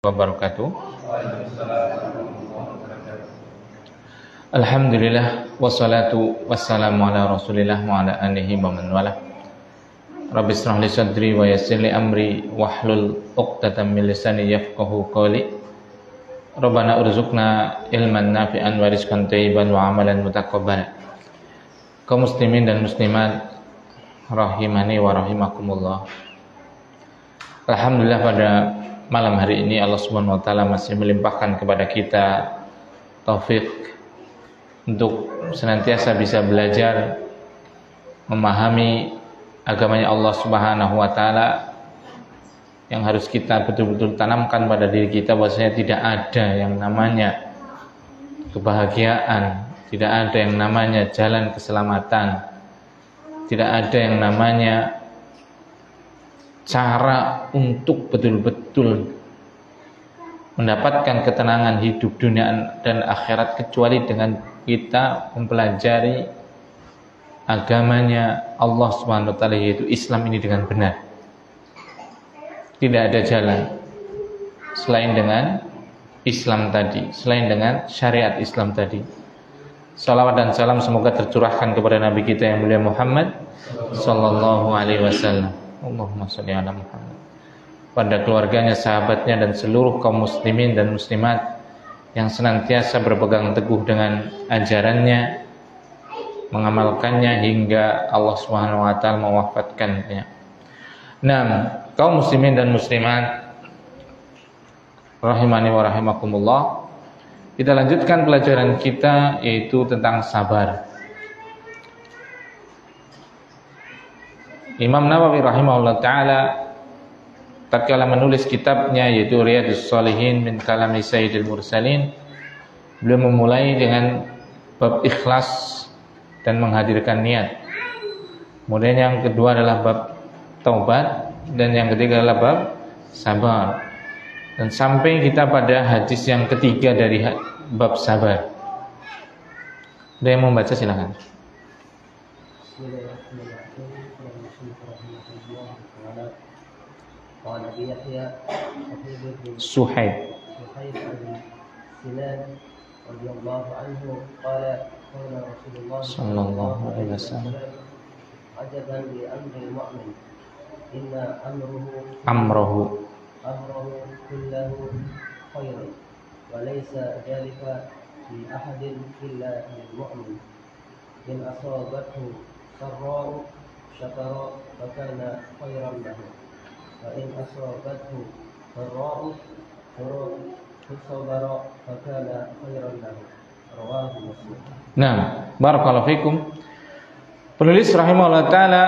wabarakatuh. Alhamdulillah wassalatu wassalamu ala Rasulillah wa ala alihi wa man wala. Rabbi israh li sadri wa yassir li amri wahlul 'uqdatam min lisani yafqahu qawli. Rabbana urzuqna ilman nafi'an wa rizqan thayyiban wa amalan mutaqabbalan. Kaum muslimin dan muslimat rahimani wa rahimakumullah. Alhamdulillah, pada malam hari ini Allah Subhanahu wa taala masih melimpahkan kepada kita taufik untuk senantiasa bisa belajar memahami agamanya Allah Subhanahu wa taala, yang harus kita betul-betul tanamkan pada diri kita bahwasanya tidak ada yang namanya kebahagiaan, tidak ada yang namanya jalan keselamatan, tidak ada yang namanya cara untuk betul-betul mendapatkan ketenangan hidup dunia dan akhirat kecuali dengan kita mempelajari agamanya Allah Subhanahu wa taala, yaitu Islam ini dengan benar. Tidak ada jalan selain dengan Islam tadi, selain dengan syariat Islam tadi. Salawat dan salam semoga tercurahkan kepada Nabi kita yang mulia Muhammad sallallahu alaihi wasallam. Allahumma sholli ala Muhammad, pada keluarganya, sahabatnya, dan seluruh kaum muslimin dan muslimat yang senantiasa berpegang teguh dengan ajarannya, mengamalkannya hingga Allah Subhanahu wa taala mewafatkannya. Nah, kaum muslimin dan muslimat rahimani wa rahimakumullah, kita lanjutkan pelajaran kita yaitu tentang sabar. Imam Nawawi rahimahullah ta'ala tatkala menulis kitabnya yaitu Riyadhus Shalihin min kalami Sayyidil Mursalin, beliau memulai dengan bab ikhlas dan menghadirkan niat. Kemudian yang kedua adalah bab taubat, dan yang ketiga adalah bab sabar. Dan sampai kita pada hadis yang ketiga dari bab sabar. Ada yang membaca silakan. Suhaib bin Sinan radhiyallahu anhu qala qala Rasulullah sallallahu alaihi wasallam ajaban li amril mu'min inna amruhu kullahu khairun wa laysa dhalika li ahadin illa lil mu'min in asabathu sarra'u syakara fa kana khairan lahu wa in asabathu dharra'u sabara fa kana khairan lahu. Rawahu Muslim. Nah, barakallahu fikum. Penulis rahimahullah taala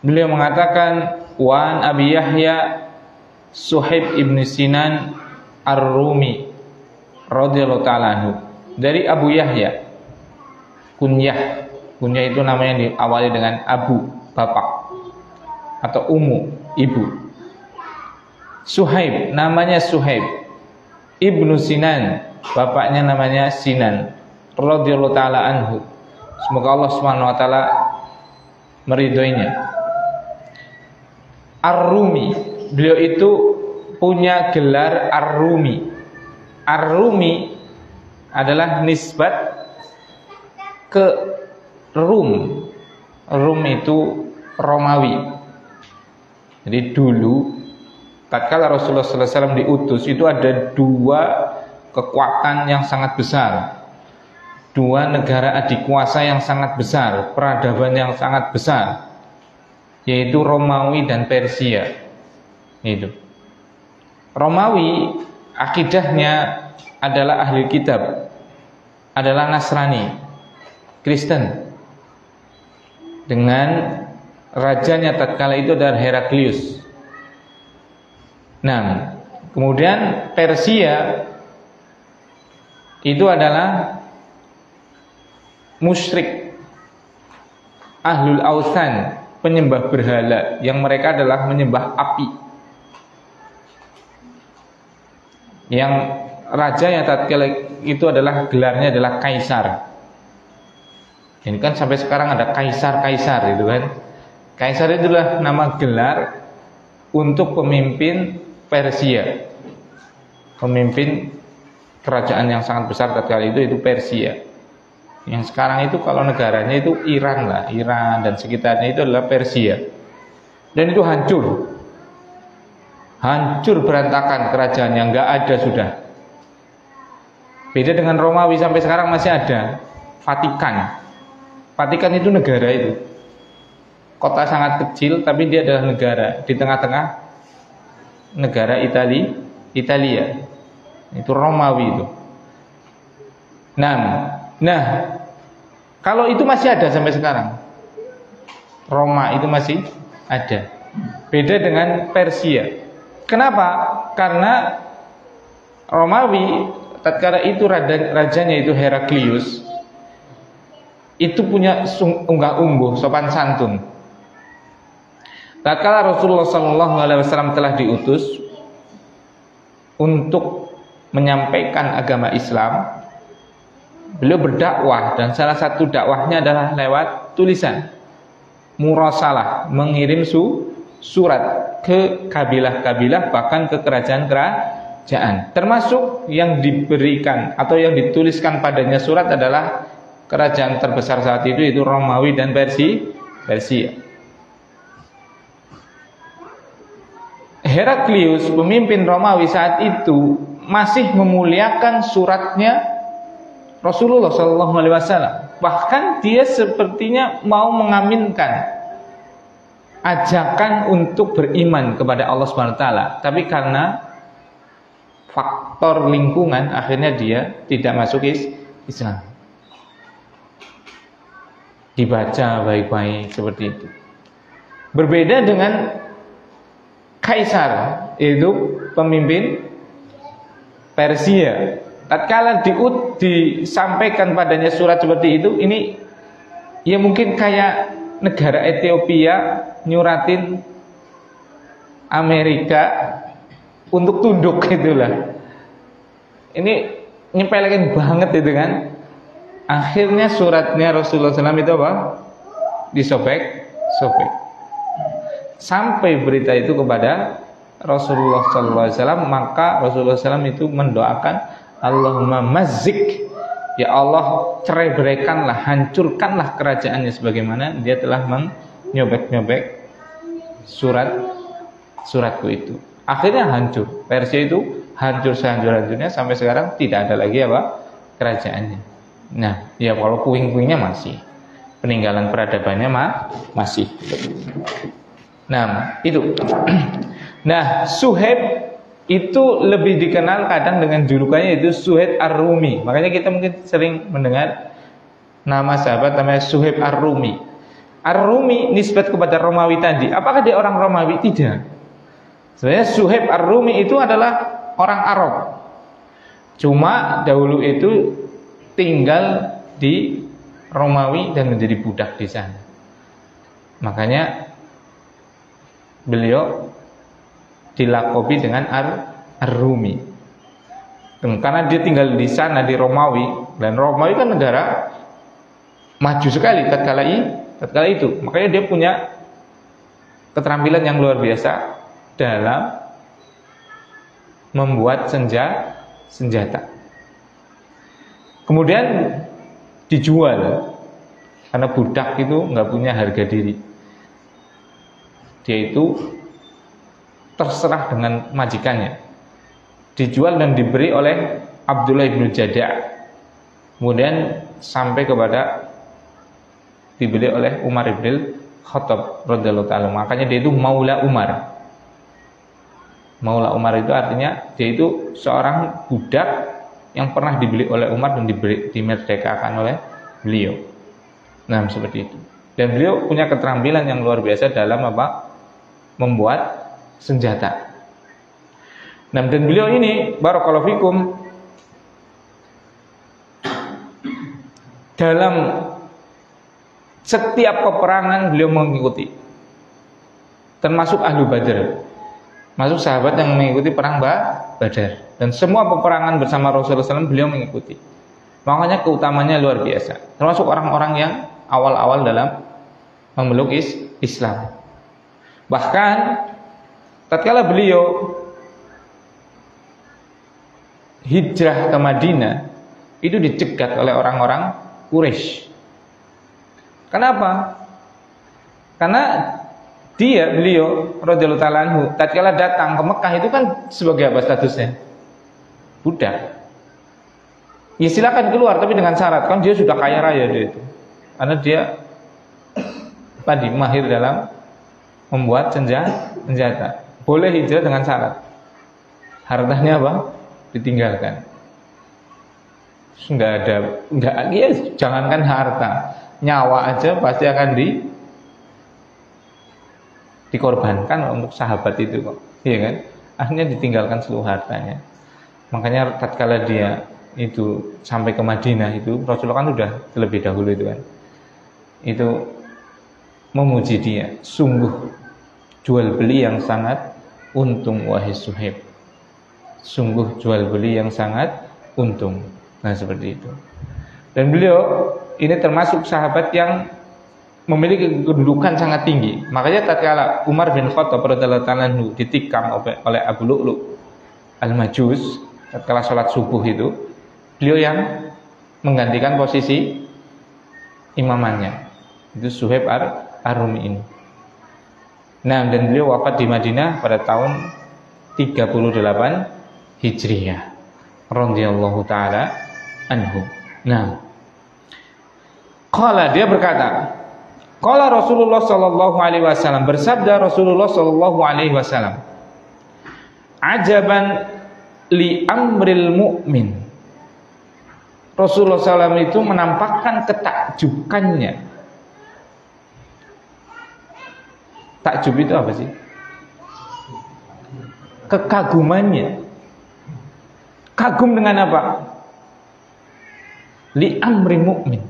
beliau mengatakan wa Abi Yahya Suhaib ibn Sinan Ar-Rumi radhiyallahu taala anhu, dari Abu Yahya, kunyah itu namanya diawali dengan Abu, bapak, atau Ummu, ibu. Suhaib, namanya Suhaib ibnu Sinan, bapaknya namanya Sinan radhiyallahu taala anhu, semoga Allah Subhanahu wa taala meridhoinya. Ar-Rumi, beliau itu punya gelar Ar-Rumi. Ar-Rumi adalah nisbat ke Rum. Rum itu Romawi. Jadi dulu tatkala Rasulullah sallallahu alaihi wasallam diutus, itu ada dua kekuatan yang sangat besar, dua negara adikuasa yang sangat besar, peradaban yang sangat besar, yaitu Romawi dan Persia. Itu Romawi akidahnya adalah ahli kitab, adalah Nasrani, Kristen, dengan rajanya tatkala itu adalah Heraklius. Nah, kemudian Persia itu adalah musyrik, ahlul ausan, penyembah berhala, yang mereka adalah menyembah api. Yang rajanya tatkala itu adalah gelarnya adalah kaisar. Ini kan sampai sekarang ada kaisar-kaisar itu kan. Kaisar itulah nama gelar untuk pemimpin Persia. pemimpin kerajaan yang sangat besar tatkala itu Persia. Yang sekarang itu kalau negaranya itu Iran lah, Iran dan sekitarnya itu adalah Persia. Dan itu hancur berantakan kerajaannya, nggak ada sudah. Beda dengan Romawi, sampai sekarang masih ada. Vatikan itu negara itu. Kota sangat kecil tapi dia adalah negara di tengah-tengah negara Italia. Itu Romawi itu. Nah, kalau itu masih ada sampai sekarang. Roma itu masih ada. Beda dengan Persia. Kenapa? Karena Romawi tatkala itu rajanya itu Heraklius itu punya unggah-ungguh, sopan santun. Tatkala Rasulullah SAW telah diutus untuk menyampaikan agama Islam, beliau berdakwah dan salah satu dakwahnya adalah lewat tulisan, murasalah, mengirim surat ke kabilah-kabilah, bahkan ke kerajaan-kerajaan. Termasuk yang diberikan atau yang dituliskan padanya surat adalah kerajaan terbesar saat itu Romawi dan Persia. Heraklius, pemimpin Romawi saat itu, masih memuliakan suratnya Rasulullah SAW. Bahkan dia sepertinya mau mengaminkan ajakan untuk beriman kepada Allah SWT. Tapi karena faktor lingkungan, akhirnya dia tidak masuk Islam. Dibaca baik-baik seperti itu. Berbeda dengan Kaisar, itu pemimpin Persia. Tatkala disampaikan padanya surat seperti itu, ini ya mungkin kayak negara Ethiopia nyuratin Amerika untuk tunduk gitulah. Ini nyepelekin banget itu kan. Akhirnya suratnya Rasulullah SAW itu apa? Disobek. Sampai berita itu kepada Rasulullah SAW, maka Rasulullah SAW itu mendoakan, Allahumma mazzik, ya Allah cerai-beraikanlah, hancurkanlah kerajaannya sebagaimana dia telah menyobek-nyobek suratku itu. Akhirnya hancur. Persia itu hancur sehancur-hancurnya, sampai sekarang tidak ada lagi apa? Kerajaannya. Nah, ya kalau puing-puingnya masih, peninggalan peradabannya masih. Nah, itu. Nah, Suhaib itu lebih dikenal kadang dengan julukannya itu Suhaib Ar-Rumi. Makanya kita mungkin sering mendengar nama sahabat namanya Suhaib Ar-Rumi. Ar-Rumi nisbat kepada Romawi tadi. Apakah dia orang Romawi? Tidak. Sebenarnya Suhaib Ar-Rumi itu adalah orang Arab. Cuma dahulu itu tinggal di Romawi dan menjadi budak di sana. Makanya beliau dilakobi dengan Ar-Rumi. Karena dia tinggal di sana di Romawi, dan Romawi kan negara maju sekali tatkala itu. Makanya dia punya keterampilan yang luar biasa dalam membuat senjata. Kemudian dijual karena budak itu nggak punya harga diri. Dia itu terserah dengan majikannya, dijual dan diberi oleh Abdullah bin Jada'. Kemudian sampai kepada dibeli oleh Umar bin Khattab radhiyallahu ta'ala. Makanya dia itu Maula Umar. Maula Umar itu artinya dia itu seorang budak yang pernah dibeli oleh Umar dan dimerdekakan oleh beliau. Nah, seperti itu. Dan beliau punya keterampilan yang luar biasa dalam apa? Membuat senjata. Nah, dan beliau ini barakallahu fikum dalam setiap peperangan beliau mengikuti. Termasuk Ahlu Badr. Masuk sahabat yang mengikuti perang Badar. Dan semua peperangan bersama Rasulullah SAW beliau mengikuti. Makanya keutamanya luar biasa. Termasuk orang-orang yang awal-awal dalam memeluk Islam. Bahkan tatkala beliau hijrah ke Madinah itu dicegat oleh orang-orang Quraisy. Kenapa? Karena beliau radhiyallahu ta'ala anhu tatkala datang ke Mekah itu kan sebagai apa statusnya? Budak. Ya silakan keluar tapi dengan syarat, kan dia sudah kaya raya dia itu. Karena dia mahir dalam membuat senjata. Boleh hijrah dengan syarat. Hartanya apa? Ditinggalkan. Jangankan harta, nyawa aja pasti akan dikorbankan untuk sahabat itu kok. Iya kan? Akhirnya ditinggalkan seluruh hartanya. Makanya tatkala dia itu sampai ke Madinah itu Rasulullah kan sudah terlebih dahulu itu kan. Itu memuji dia, sungguh jual beli yang sangat untung wahai Suhaib. Sungguh jual beli yang sangat untung. Nah seperti itu. Dan beliau ini termasuk sahabat yang memiliki kedudukan sangat tinggi. Makanya tatkala Umar bin Khattab radhiyallahu ta'ala anhu ditikam oleh Abu Lu'lu' Al-Majus tatkala sholat subuh itu, beliau yang menggantikan posisi imamannya. Itu Suhaib Ar-Rumi ini. Nah, dan beliau wafat di Madinah pada tahun 38 Hijriyah radhiyallahu ta'ala anhu. Nah, qala, dia berkata, qala Rasulullah sallallahu alaihi wasallam, bersabda Rasulullah sallallahu alaihi wasallam, ajaban li amril mu'min. Rasulullah SAW itu menampakkan ketakjubannya. Takjub itu apa sih? Kekagumannya. Kagum dengan apa? Li amri mu'min,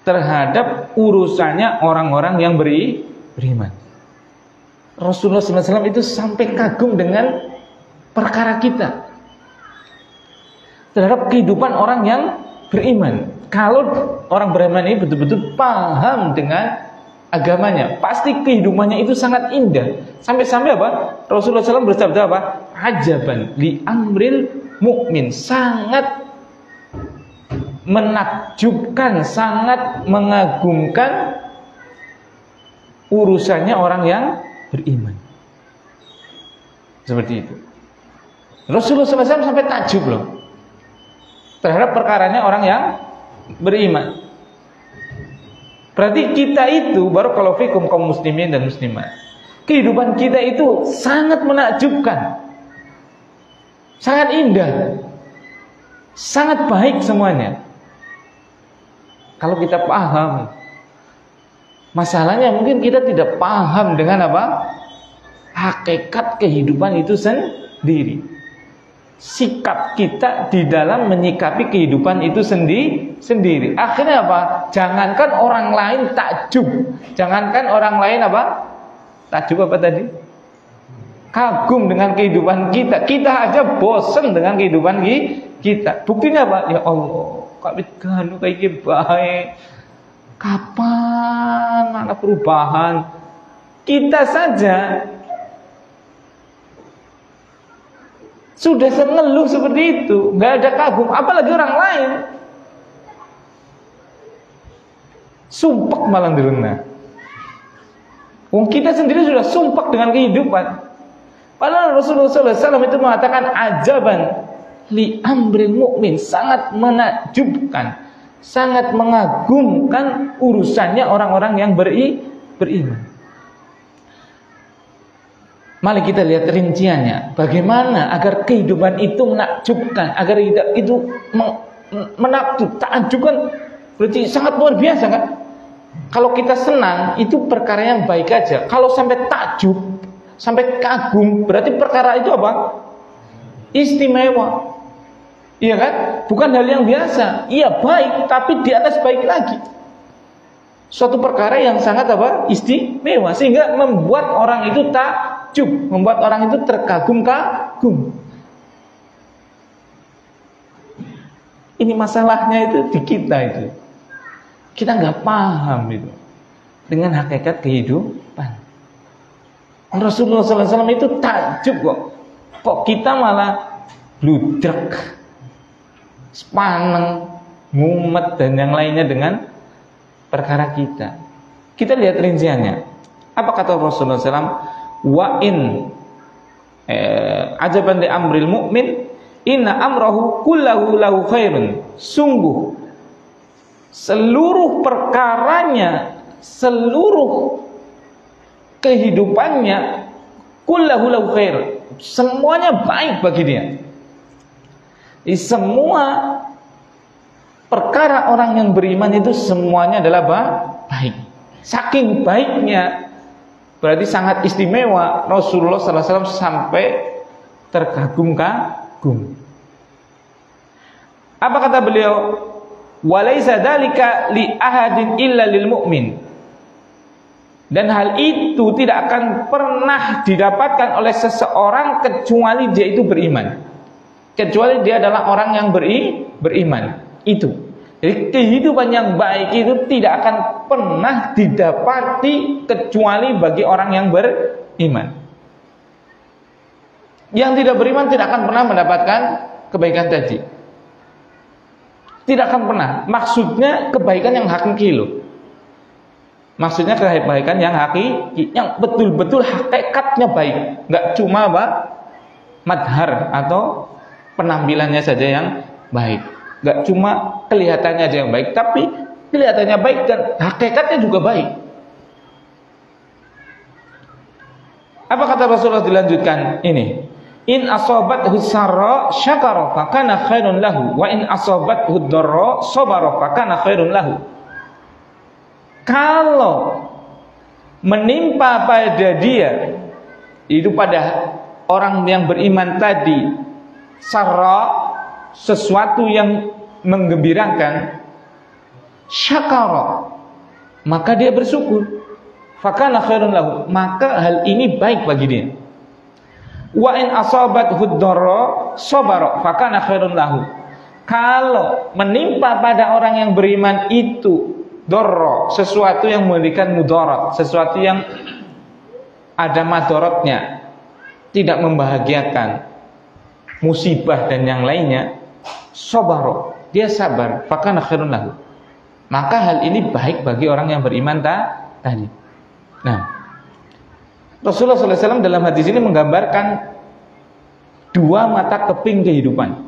terhadap urusannya orang-orang yang beriman. Rasulullah SAW itu sampai kagum dengan perkara kita, terhadap kehidupan orang yang beriman. Kalau orang beriman ini betul-betul paham dengan agamanya, pasti kehidupannya itu sangat indah. Sampai-sampai apa? Rasulullah SAW bersabda apa? Ajaban li amril mu'min, sangat menakjubkan, sangat mengagumkan urusannya orang yang beriman. Seperti itu. Rasulullah SAW sampai takjub loh terhadap perkaranya orang yang beriman. Berarti kita itu, barakallahu fikum kaum muslimin dan muslimat, kehidupan kita itu sangat menakjubkan, sangat indah, sangat baik semuanya. Kalau kita paham. Masalahnya mungkin kita tidak paham dengan apa? Hakikat kehidupan itu sendiri. Sikap kita di dalam menyikapi kehidupan itu sendiri. Akhirnya apa? Jangankan orang lain takjub. Jangankan orang lain apa? Takjub apa tadi? Kagum dengan kehidupan kita. Kita aja bosan dengan kehidupan kita. Buktinya apa? Ya Allah, kawit ganu kayak baik. Kapan ada perubahan? Kita saja sudah ngeluh seperti itu, nggak ada kagum, apalagi orang lain. Sumpek malah direna. Wong kita sendiri sudah sumpek dengan kehidupan. Padahal Rasulullah SAW itu mengatakan ajaban li amril mu'min, sangat menakjubkan, sangat mengagumkan urusannya orang-orang yang beriman. Mari kita lihat rinciannya. Bagaimana agar kehidupan itu menakjubkan, agar itu menakjub, takjubkan, berarti sangat luar biasa kan? Kalau kita senang itu perkara yang baik aja. Kalau sampai takjub, sampai kagum, berarti perkara itu apa? Istimewa. Iya kan? Bukan hal yang biasa. Iya baik, tapi di atas baik lagi. Suatu perkara yang sangat apa? Istimewa, sehingga membuat orang itu takjub, membuat orang itu terkagum-kagum. Ini masalahnya itu di kita itu. Kita nggak paham itu dengan hakikat kehidupan. Rasulullah SAW itu takjub kok. Kok kita malah bludrek, sepaneng, ngumet dan yang lainnya dengan perkara kita. Kita lihat rinciannya. Apa kata Rasulullah SAW? Wa in ajaban li amril mu'min inna amrahu kullahu lahu khairun. Sungguh seluruh perkaranya, seluruh kehidupannya kullahu lahu khair, semuanya baik bagi dia. Di semua perkara orang yang beriman itu semuanya adalah baik. Saking baiknya, berarti sangat istimewa. Rasulullah SAW sampai terkagum-kagum. Apa kata beliau? Walaisa dzalika li ahadin illa lil mu'min. Dan hal itu tidak akan pernah didapatkan oleh seseorang kecuali dia itu beriman. Kecuali dia adalah orang yang beriman. Itu. Jadi kehidupan yang baik itu tidak akan pernah didapati kecuali bagi orang yang beriman. Yang tidak beriman tidak akan pernah mendapatkan kebaikan tadi. Tidak akan pernah. Maksudnya kebaikan yang hakiki loh. Maksudnya kebaikan yang hakiki, yang betul-betul hakikatnya baik. Nggak cuma madhar atau penampilannya saja yang baik. Nggak cuma kelihatannya aja yang baik, tapi kelihatannya baik dan hakikatnya juga baik. Apa kata Rasulullah dilanjutkan? Ini, in asobathu sarra syakara fakana khairun lahu, wa in asobathu dharra sabara fakana khairun lahu. Kalau menimpa pada dia, itu pada orang yang beriman tadi, sarra, sesuatu yang menggembirakan, syakara, maka dia bersyukur, fakana khairun lahu, maka hal ini baik bagi dia. Wa in asabathu dharra sabara fakana khairun lahu. Kalau menimpa pada orang yang beriman itu dharra, sesuatu yang memberikan mudarat, sesuatu yang ada madaratnya, tidak membahagiakan, musibah dan yang lainnya, sabara, dia sabar, fakana khairun lahu, maka hal ini baik bagi orang yang beriman tadi. Nah, Rasulullah SAW dalam hadis ini menggambarkan dua mata keping kehidupan,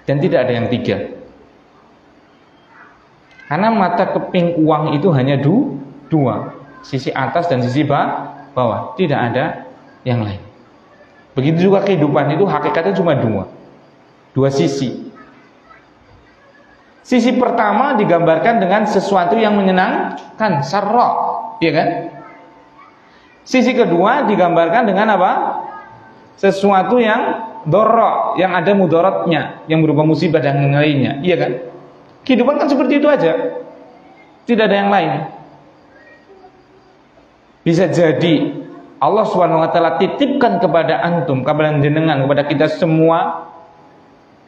dan tidak ada yang tiga. Karena mata keping uang itu hanya dua, sisi atas dan sisi bawah, tidak ada yang lain. Begitu juga kehidupan itu hakikatnya cuma dua sisi. Sisi pertama digambarkan dengan sesuatu yang menyenangkan, sarra, ya kan? Sisi kedua digambarkan dengan apa? Sesuatu yang dharra, yang ada mudaratnya, yang berupa musibah dan yang lainnya, iya kan? Kehidupan kan seperti itu aja, tidak ada yang lain. Bisa jadi Allah SWT titipkan kepada antum, kepada jenengan, kepada kita semua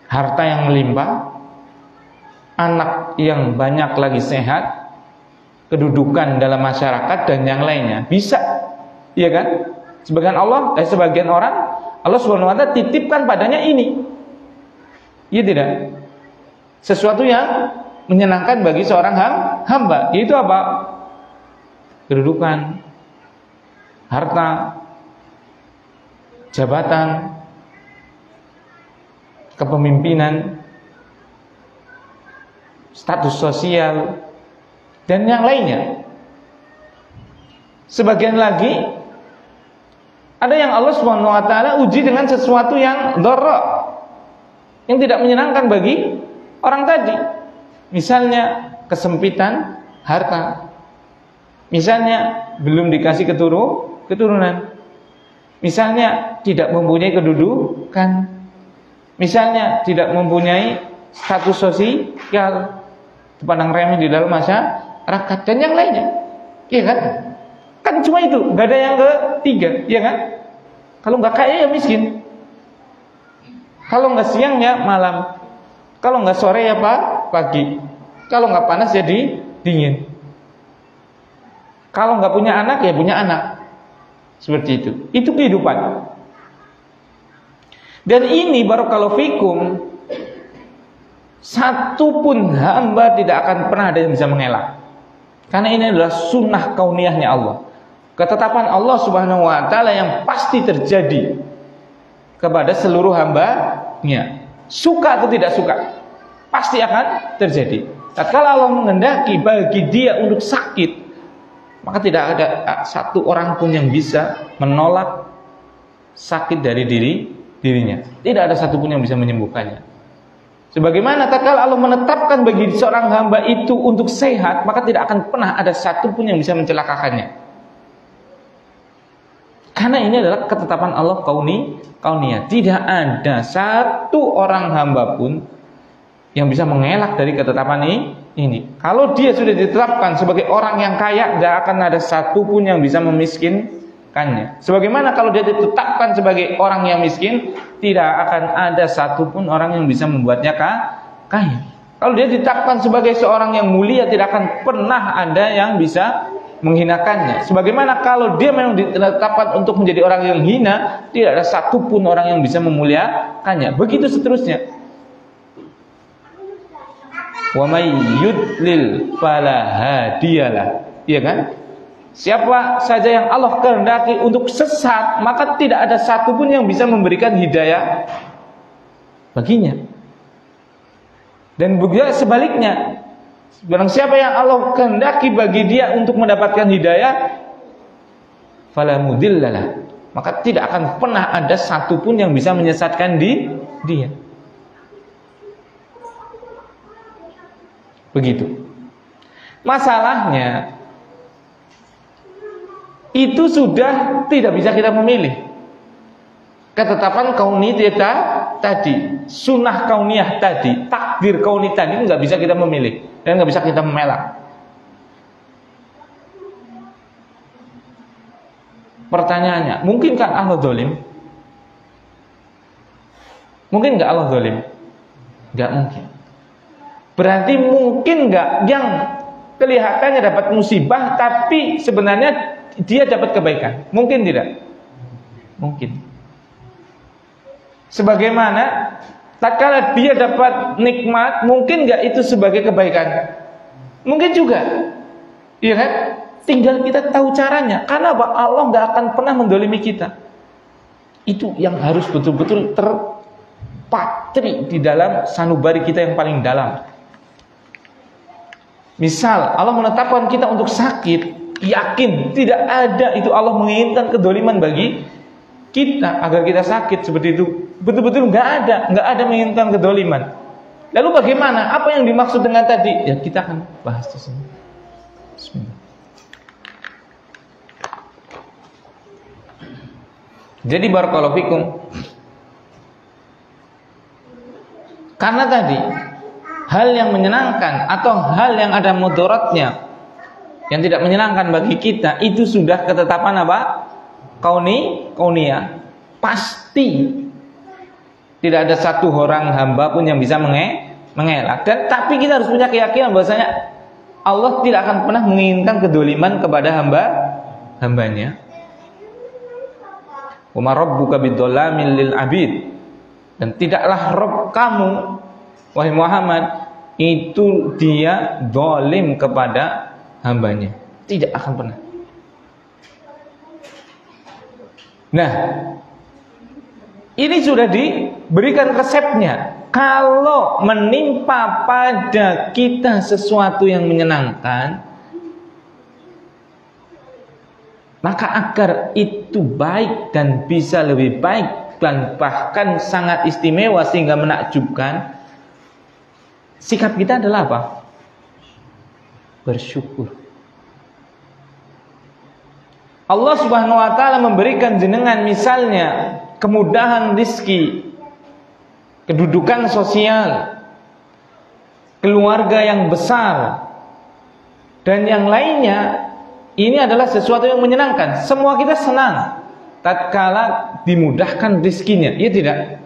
harta yang melimpah, anak yang banyak lagi sehat, kedudukan dalam masyarakat dan yang lainnya. Bisa, iya kan? Sebagian orang Allah SWT titipkan padanya ini, iya tidak? Sesuatu yang menyenangkan bagi seorang hamba, yaitu apa? Kedudukan, harta, jabatan, kepemimpinan, status sosial, dan yang lainnya. Sebagian lagi ada yang Allah SWT uji dengan sesuatu yang dharra, yang tidak menyenangkan bagi orang tadi. Misalnya kesempitan harta, misalnya belum dikasih keturunan, misalnya tidak mempunyai kedudukan, misalnya tidak mempunyai status sosial, dipandang remeh di dalam masyarakat dan yang lainnya, iya kan? Kan cuma itu, nggak ada yang ketiga, iya kan? Kalau nggak kaya ya miskin, kalau nggak siang ya malam, kalau nggak sore ya pagi, kalau nggak panas ya dingin, kalau nggak punya anak ya punya anak, seperti itu. Itu kehidupan. Dan ini barakallahu fikum, satu pun hamba tidak akan pernah ada yang bisa mengelak. Karena ini adalah sunnah kauniyahnya Allah. Ketetapan Allah Subhanahu wa taala yang pasti terjadi kepada seluruh hambanya. Suka atau tidak suka, pasti akan terjadi. Tatkala Allah menghendaki bagi dia untuk sakit, maka tidak ada satu orang pun yang bisa menolak sakit dari dirinya. Tidak ada satu pun yang bisa menyembuhkannya. Sebagaimana tatkala Allah menetapkan bagi seorang hamba itu untuk sehat, maka tidak akan pernah ada satu pun yang bisa mencelakakannya. Karena ini adalah ketetapan Allah kauniyah. Tidak ada satu orang hamba pun yang bisa mengelak dari ketetapan ini. Kalau dia sudah ditetapkan sebagai orang yang kaya, tidak akan ada satu pun yang bisa memiskinkannya. Sebagaimana kalau dia ditetapkan sebagai orang yang miskin, tidak akan ada satu pun orang yang bisa membuatnya kaya. Kalau dia ditetapkan sebagai seorang yang mulia, tidak akan pernah ada yang bisa menghinakannya. Sebagaimana kalau dia memang ditetapkan untuk menjadi orang yang hina, tidak ada satu pun orang yang bisa memuliakannya. Begitu seterusnya. Wa may yudlil fala hadiyalah. Iya kan? Siapa saja yang Allah kehendaki untuk sesat, maka tidak ada satu pun yang bisa memberikan hidayah baginya. Dan begitu sebaliknya, barang siapa yang Allah kehendaki bagi dia untuk mendapatkan hidayah, fala mudillalah, maka tidak akan pernah ada satu pun yang bisa menyesatkan dia. Begitu. Masalahnya itu sudah tidak bisa kita memilih. Ketetapan kauni kita tadi, sunnah kauniyah tadi, takdir kauni tadi nggak bisa kita memilih dan nggak bisa kita memelak. Pertanyaannya, mungkinkah Allah zalim? Mungkin nggak Allah zalim? Nggak mungkin. Berarti mungkin nggak yang kelihatannya dapat musibah tapi sebenarnya dia dapat kebaikan? Mungkin tidak? Mungkin. Sebagaimana tatkala dia dapat nikmat, mungkin nggak itu sebagai kebaikan? Mungkin juga. Iya kan? Tinggal kita tahu caranya. Karena Allah nggak akan pernah mendolimi kita. Itu yang harus betul-betul terpatri di dalam sanubari kita yang paling dalam. Misal Allah menetapkan kita untuk sakit, yakin tidak ada itu Allah menginginkan kedoliman bagi kita agar kita sakit seperti itu. Betul-betul nggak ada menginginkan kedoliman. Lalu bagaimana? Apa yang dimaksud dengan tadi? Ya kita akan bahas di sini. Bismillah. Jadi barakallahu fikum. Karena tadi hal yang menyenangkan atau hal yang ada mudaratnya yang tidak menyenangkan bagi kita, itu sudah ketetapan apa? Kauniyah. Pasti tidak ada satu orang hamba pun yang bisa mengelak. Dan tapi kita harus punya keyakinan bahwasanya Allah tidak akan pernah menginginkan kedoliman kepada hambanya. Wa ma rabbuka bidzalamin lil abid. Dan tidaklah Rabb kamu, wahai Muhammad, itu dia zalim kepada hambanya. Tidak akan pernah. Nah, ini sudah diberikan resepnya. Kalau menimpa pada kita sesuatu yang menyenangkan, maka agar itu baik dan bisa lebih baik dan bahkan sangat istimewa sehingga menakjubkan, sikap kita adalah apa? Bersyukur. Allah Subhanahu wa taala memberikan jenengan misalnya kemudahan rizki, kedudukan sosial, keluarga yang besar, dan yang lainnya. Ini adalah sesuatu yang menyenangkan. Semua kita senang tatkala dimudahkan rizkinya, ya tidak?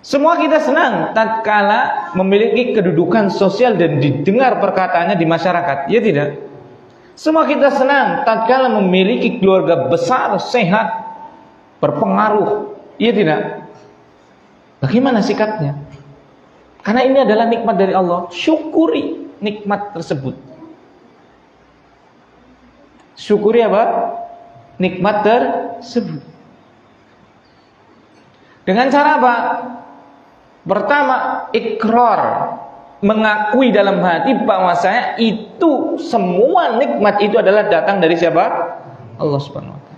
Semua kita senang tatkala memiliki kedudukan sosial dan didengar perkataannya di masyarakat, ya tidak? Semua kita senang tatkala memiliki keluarga besar, sehat, berpengaruh, ya tidak? Bagaimana sikapnya? Karena ini adalah nikmat dari Allah, syukuri nikmat tersebut. Syukuri apa? Nikmat tersebut. Dengan cara apa? Pertama, ikrar, mengakui dalam hati bahwasanya itu semua nikmat itu adalah datang dari siapa? Allah Subhanahu wa taala.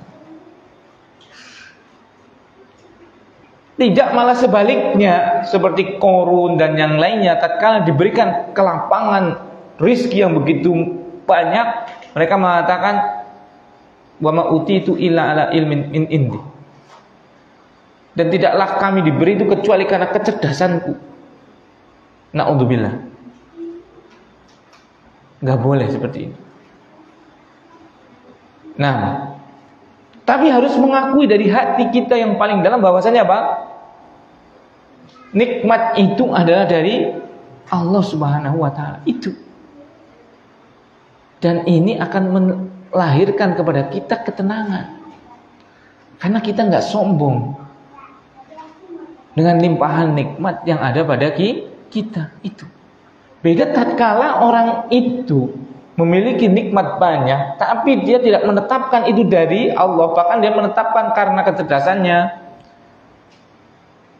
Tidak malah sebaliknya seperti Qarun dan yang lainnya, tatkala diberikan kelapangan rizki yang begitu banyak, mereka mengatakan wa ma utitu illa ala ilmin min indi. Dan tidaklah kami diberi itu kecuali karena kecerdasanku. Na'udzubillah. Enggak boleh seperti ini. Nah, tapi harus mengakui dari hati kita yang paling dalam bahwasanya apa? Nikmat itu adalah dari Allah Subhanahu wa taala itu. Dan ini akan melahirkan kepada kita ketenangan. Karena kita enggak sombong dengan limpahan nikmat yang ada pada kita itu. Beda tatkala orang itu memiliki nikmat banyak, tapi dia tidak menetapkan itu dari Allah, bahkan dia menetapkan karena kecerdasannya,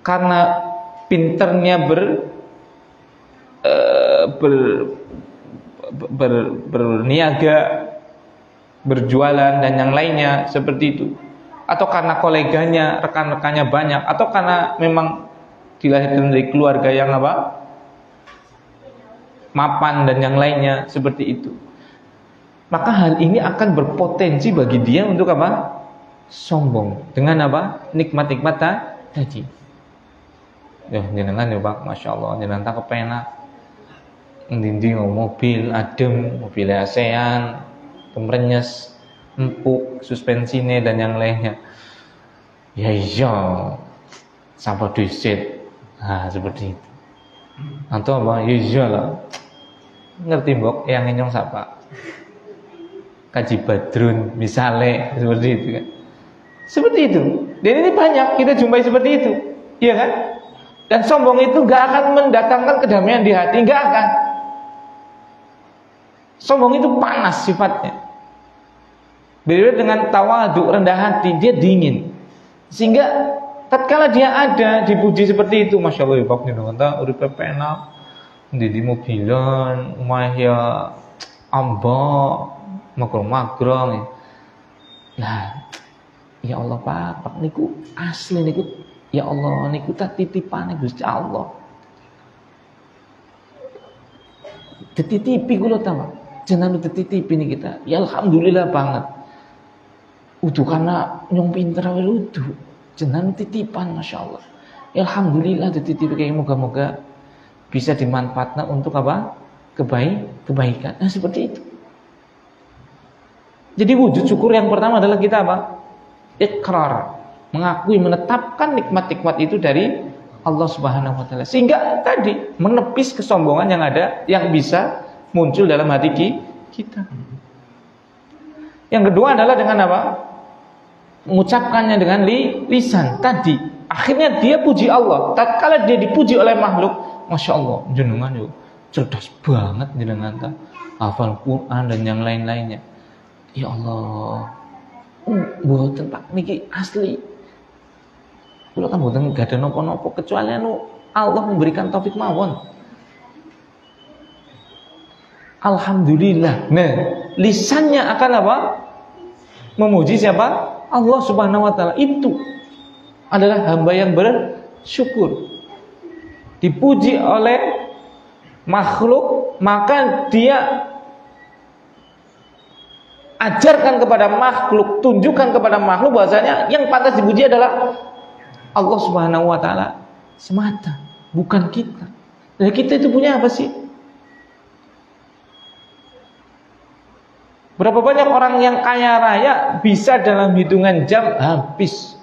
karena pinternya berniaga, berjualan dan yang lainnya seperti itu, atau karena koleganya, rekan-rekannya banyak, atau karena memang dilahirkan dari keluarga yang apa? Mapan dan yang lainnya seperti itu. Maka hal ini akan berpotensi bagi dia untuk apa? Sombong dengan apa? Nikmat-nikmat tadi. Ya jenengan ya Pak, Masya Allah, jenengan tak kepenak. Ndindi mobil adem, mobil ASEAN, pemrenyes, empuk, suspensinya dan yang lainnya. Ya iya, sampai disit. Nah seperti itu. Atau apa? Ya iya lah. Ngerti mbok yang ngenyong siapa? Kaji Badrun misalnya seperti itu kan. Seperti itu. Dan ini banyak kita jumpai seperti itu. Iya kan? Dan sombong itu gak akan mendatangkan kedamaian di hati, gak akan. Sombong itu panas sifatnya. Berbeda dengan tawadhu, rendah hati, dia dingin. Sehingga tatkala dia ada dipuji seperti itu, Masya Allah ya Pak, nonton uripe penak, di mobilan, umahya ambak, magrong-magrong. Nah, ya Allah Pak niku asli niku, ya Allah niku tak titipane Gusti Allah. Dititipi kula ta, Pak. Jenengan dititipi nih kita. Ya alhamdulillah banget. Udu karena nyong pinter wae udu. Jenengan titipan Masya Allah. Ya alhamdulillah dititipi kayak moga-moga bisa dimanfaatkan untuk apa? Kebaikan. Nah seperti itu. Jadi wujud syukur yang pertama adalah kita apa? Ikrar, mengakui, menetapkan nikmat-nikmat itu dari Allah Subhanahu wa taala. Sehingga tadi menepis kesombongan yang ada, yang bisa muncul dalam hati kita. Yang kedua adalah dengan apa? Mengucapkannya dengan lisan tadi. Akhirnya dia puji Allah. Tatkala dia dipuji oleh makhluk, Masya Allah, jenengan yo cerdas banget jenengan ta, hafal Quran dan yang lain-lainnya. Ya Allah, mboten Pak niki asli. Kula kan mboten gak ada napa-napa kecuali Allah memberikan taufik mawon. Alhamdulillah. Nah, lisannya akan apa? Memuji siapa? Allah Subhanahu wa taala. Itu adalah hamba yang bersyukur. Dipuji oleh makhluk, maka dia ajarkan kepada makhluk, tunjukkan kepada makhluk bahwasanya yang pantas dipuji adalah Allah Subhanahu wa taala semata, bukan kita. Dan kita itu punya apa sih? Berapa banyak orang yang kaya raya bisa dalam hitungan jam habis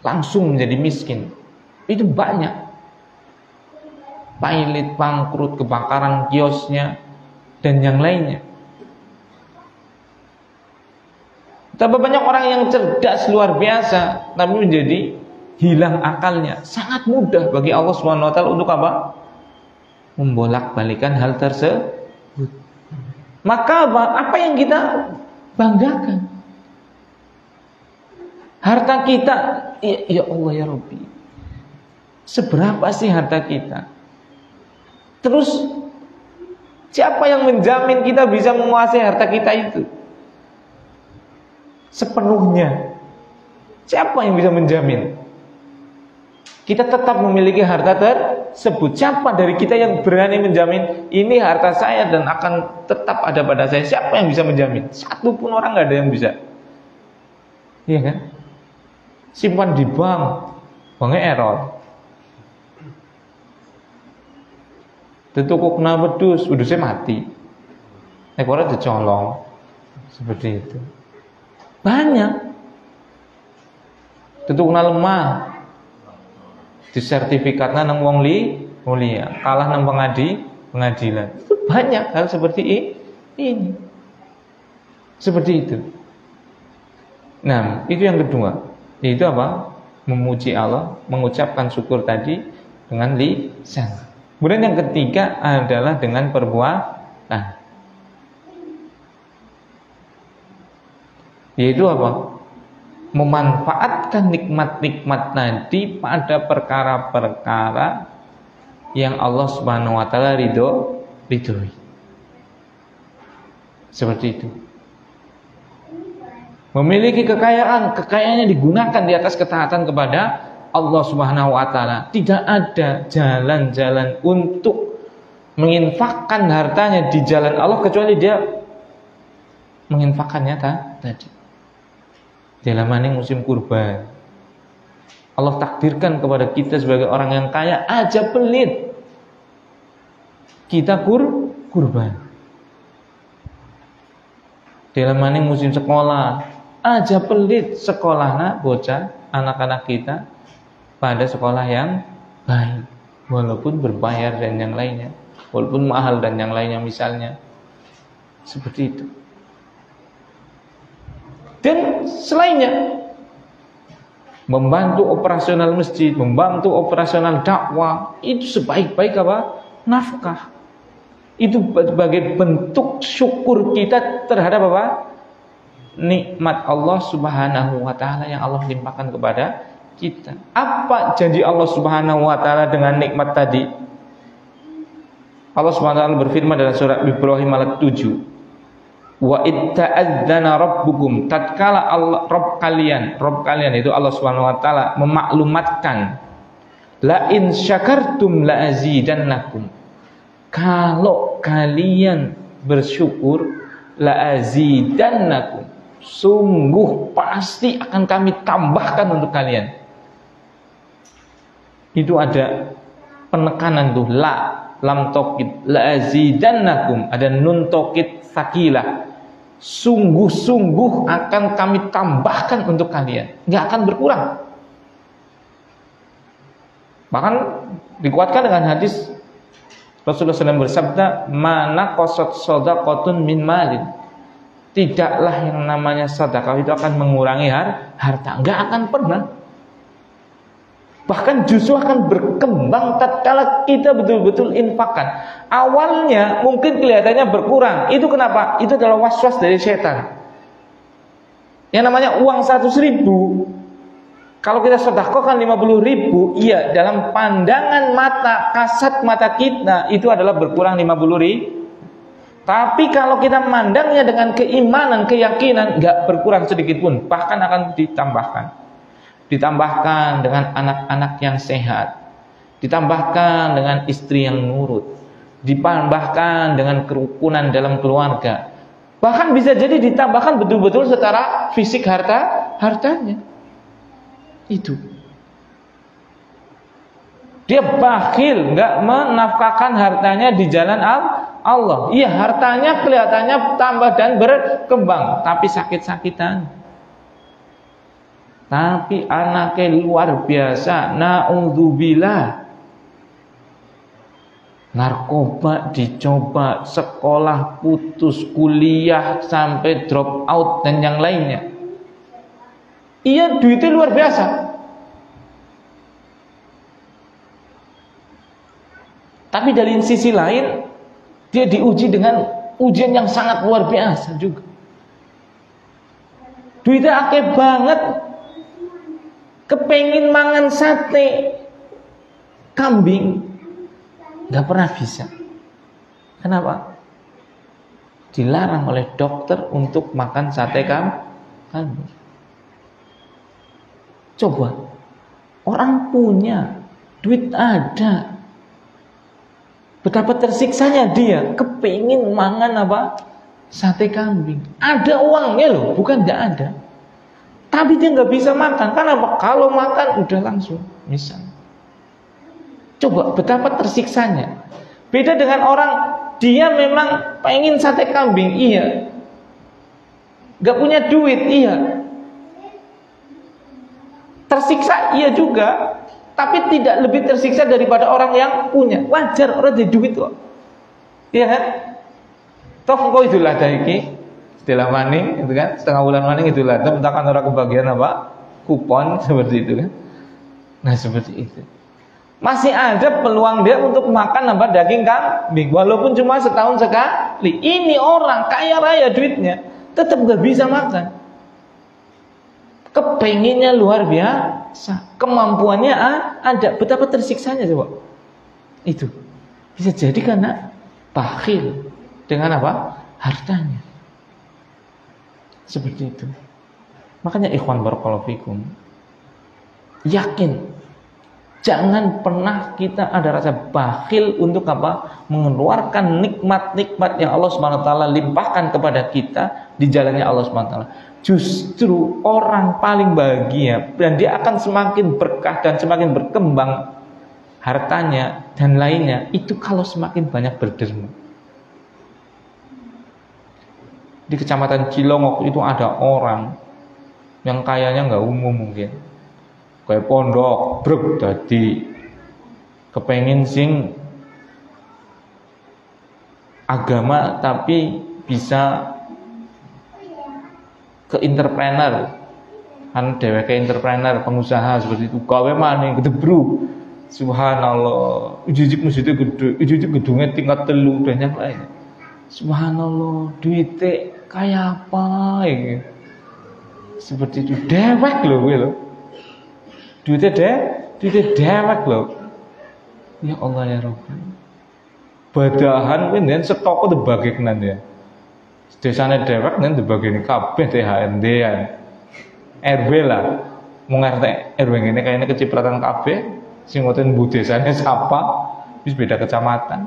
langsung menjadi miskin. Itu banyak. Pailit, bangkrut, kebakaran kiosnya dan yang lainnya. Tapi banyak orang yang cerdas luar biasa tapi menjadi hilang akalnya, sangat mudah bagi Allah Subhanahu wa taala untuk apa? Membolak-balikan hal tersebut. Maka apa yang kita banggakan? Harta kita, ya Allah ya Rabbi, seberapa sih harta kita? Terus siapa yang menjamin kita bisa menguasai harta kita itu sepenuhnya? Siapa yang bisa menjamin kita tetap memiliki harta tersebut? Siapa dari kita yang berani menjamin ini harta saya dan akan tetap ada pada saya? Siapa yang bisa menjamin? Satu pun orang nggak ada yang bisa. Iya kan? Simpan di bank, banknya error. Tentu kok kena wedusnya mati. Ekornya dicolong. Seperti itu. Banyak. Tentu kena lemah. Di sertifikatnya nang wong mulia, kalah nang pengadilan. Itu banyak hal seperti ini. Seperti itu. Nah, itu yang kedua. Yaitu apa? Memuji Allah, mengucapkan syukur tadi dengan lisan. Kemudian yang ketiga adalah dengan perbuatan. Yaitu apa? Memanfaatkan nikmat-nikmat tadi pada perkara-perkara yang Allah Subhanahu wa taala ridhoi. Seperti itu. Memiliki kekayaannya digunakan di atas ketaatan kepada Allah Subhanahu wa taala. Tidak ada jalan-jalan untuk menginfakkan hartanya di jalan Allah kecuali dia menginfakkannya tadi. Dalam maning musim kurban, Allah takdirkan kepada kita sebagai orang yang kaya aja pelit, kita kurban. Dalam maning musim sekolah aja pelit, sekolahnya bocah anak-anak kita pada sekolah yang baik, walaupun berbayar dan yang lainnya, walaupun mahal dan yang lainnya misalnya. Seperti itu. Dan selainnya, membantu operasional masjid, membantu operasional dakwah, itu sebaik-baik apa? Nafkah. Itu sebagai bentuk syukur kita terhadap apa? Nikmat Allah Subhanahu wa taala yang Allah limpahkan kepada kita. Apa janji Allah Subhanahu wa taala dengan nikmat tadi? Allah Subhanahu wa taala berfirman dalam surat Ibrahim ayat 7. Wa itta'adzana rabbukum, tatkala Allah Rabb kalian itu Allah Subhanahu wa taala memaklumatkan, la in syakartum la azidannakum, kalau kalian bersyukur la azidannakum, sungguh pasti akan kami tambahkan untuk kalian. Itu ada penekanan tuh, lam tokid, la azidannakum, ada nun tokid sakilah, sungguh-sungguh akan kami tambahkan untuk kalian, nggak akan berkurang. Bahkan dikuatkan dengan hadis Rasulullah SAW bersabda, mana qasat shadaqatun min malin, tidaklah yang namanya sedekah itu akan mengurangi harta, nggak akan pernah. Bahkan justru akan berkembang tatkala kita betul-betul infakkan. Awalnya mungkin kelihatannya berkurang. Itu kenapa? Itu adalah waswas dari setan. Yang namanya uang 100.000, kalau kita sedekahkan 50.000, iya, dalam pandangan mata, kasat mata kita itu adalah berkurang 50.000. Tapi kalau kita memandangnya dengan keimanan, keyakinan, nggak berkurang sedikit pun, bahkan akan ditambahkan dengan anak-anak yang sehat, ditambahkan dengan istri yang nurut, ditambahkan dengan kerukunan dalam keluarga, bahkan bisa jadi ditambahkan betul-betul secara fisik hartanya. Itu dia bakhil, nggak menafkahkan hartanya di jalan Allah. Iya, hartanya kelihatannya tambah dan berkembang, tapi sakit-sakitan. Tapi anaknya luar biasa, na'udzubillah. Narkoba dicoba, sekolah putus, kuliah sampai drop out dan yang lainnya. Iya, duitnya luar biasa. Tapi dari sisi lain dia diuji dengan ujian yang sangat luar biasa juga. Duitnya akeh banget, kepengin mangan sate kambing, nggak pernah bisa. Kenapa? Dilarang oleh dokter untuk makan sate kambing. Coba, orang punya duit ada, betapa tersiksanya dia kepingin mangan apa? Sate kambing. Ada uangnya loh, bukan tidak ada. Tapi dia nggak bisa makan. Karena kalau makan udah langsung misal. Coba betapa tersiksanya. Beda dengan orang, dia memang pengen sate kambing, iya. Nggak punya duit, iya. Tersiksa, iya juga. Tapi tidak lebih tersiksa daripada orang yang punya. Wajar, orang ada duit kok. Iya kan? Toh engkau itulah iki istilah maning itu kan, setengah bulan maning itulah. Entahkan orang kebagian apa? Kupon seperti itu kan. Nah, seperti itu. Masih ada peluang dia untuk makan apa? Daging kambing walaupun cuma setahun sekali. Ini orang kaya raya duitnya, tetap gak bisa makan. Kepenginnya luar biasa, kemampuannya ada, betapa tersiksanya coba. Itu bisa jadi karena bakhil dengan apa? Hartanya. Seperti itu. Makanya ikhwan barakallahu fikum, yakin, jangan pernah kita ada rasa bakhil untuk apa? Mengeluarkan nikmat-nikmat yang Allah Subhanahu wa taala limpahkan kepada kita di jalannya Allah Subhanahu wa taala. Justru orang paling bahagia dan dia akan semakin berkah dan semakin berkembang hartanya dan lainnya itu kalau semakin banyak berderma. Di kecamatan Cilongok itu ada orang yang kayanya nggak umum mungkin, kayak pondok brek dadi kepengin sing agama tapi bisa ke entrepreneur, kan dheweke entrepreneur, pengusaha seperti itu, gawe maning gedebru. Subhanallah, ujug masjidnya gede, ujug gedungnya tingkat 3 dan yang lain. Subhanallah, duitnya kayak apa ya? Seperti itu, dewek loh, duitnya dewek loh. Ya Allah ya Rabbi. Badahan kan setoko dibagikan ya. Desane dewek nen dibagini kabeh THRD-an. RW lah. Mung RT RW ngene kayaknya kecipratan kabeh sing ngoten mbu desane sapa wis beda kecamatan.